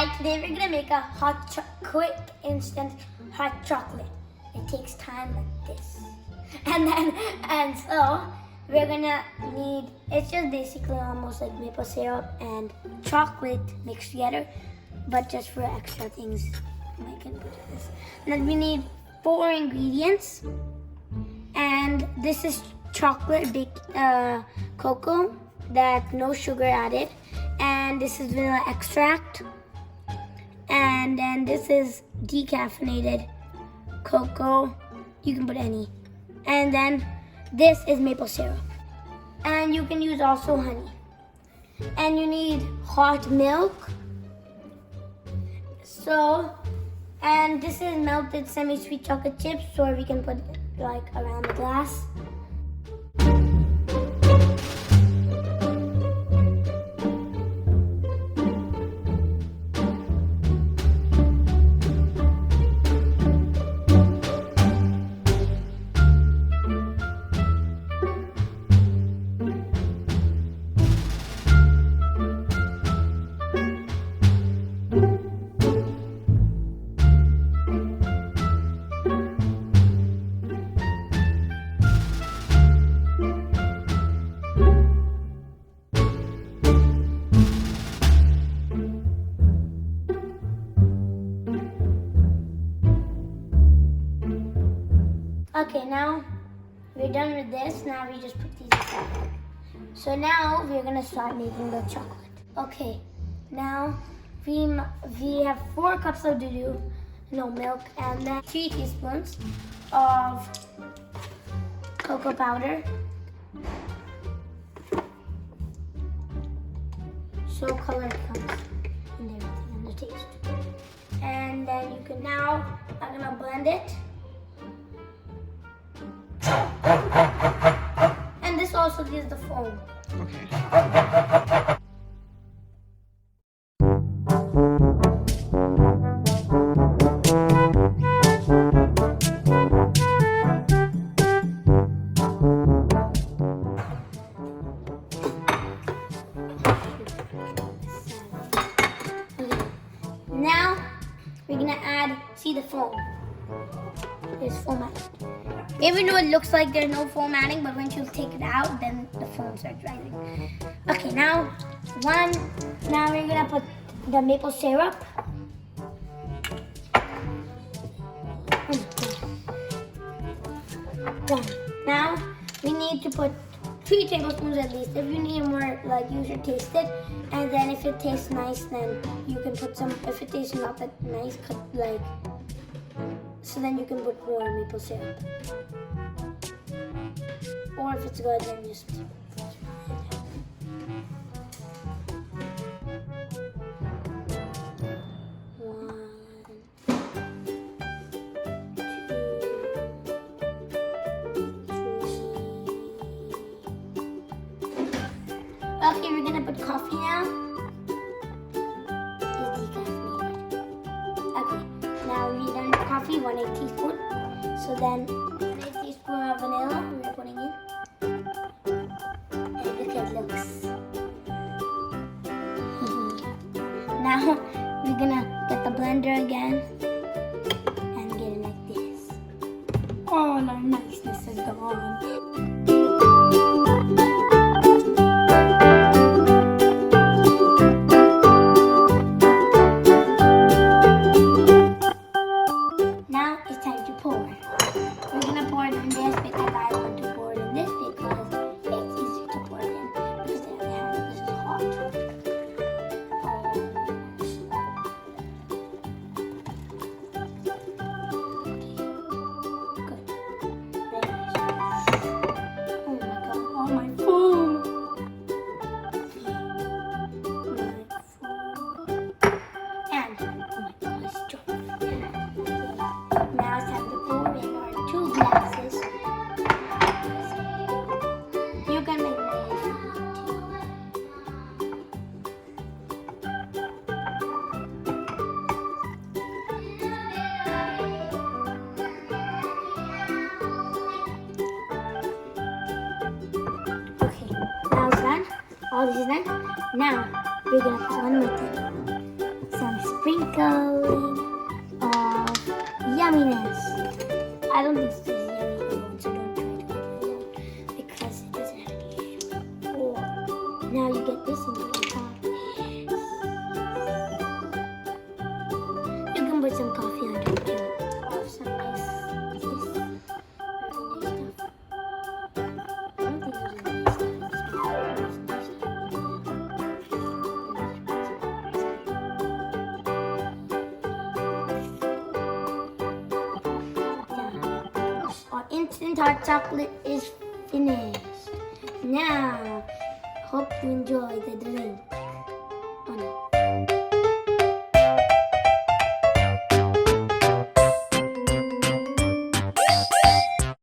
Alright, today we're gonna make a quick, instant hot chocolate. It takes time like this. And so we're gonna need, it's just basically almost like maple syrup and chocolate mixed together, but just for extra things. I can put this. And then we need 4 ingredients. And this is chocolate baked cocoa that no sugar added. And this is vanilla extract. And then this is decaffeinated cocoa. You can put any. And then this is maple syrup. And you can use also honey. And you need hot milk. And this is melted semi-sweet chocolate chips, or we can put it like around the glass. Okay, now we're done with this. Now we just put these aside. So now we're gonna start making the chocolate. Okay, now we have 4 cups of milk, and then 3 teaspoons of cocoa powder. So color comes in everything and the taste. And then you can I'm gonna blend it. And this also gives the foam. Okay. Now we're gonna see the foam. There's foam added. Even though it looks like there's no foam adding, but once you take it out, then the foam starts rising. Okay, now we're gonna put the maple syrup. Now we need to put 3 tablespoons at least. If you need more, like, you should taste it. And then if it tastes nice, then you can put some. If it tastes not that nice, so then you can put more maple syrup. Or if it's good, then just. Okay, we're gonna put coffee now. It's decaffeinated. Okay, now we're done with coffee, 1/8 teaspoon. So then 1/8 teaspoon of vanilla we're putting in. And look at it looks. Now we're gonna get the blender again and get it like this. All our niceness is gone. All this is done. Now we're gonna put one more thing. Some sprinkling of yumminess. I don't think this is yummy alone, so don't try to eat it alone because it doesn't have any sugar. Or now you get this and you can top this. You can put some coffee on top too, or some nice this very nice stuff. I don't think those are nice stuff. Our instant hot chocolate is finished. Now, hope you enjoy the drink.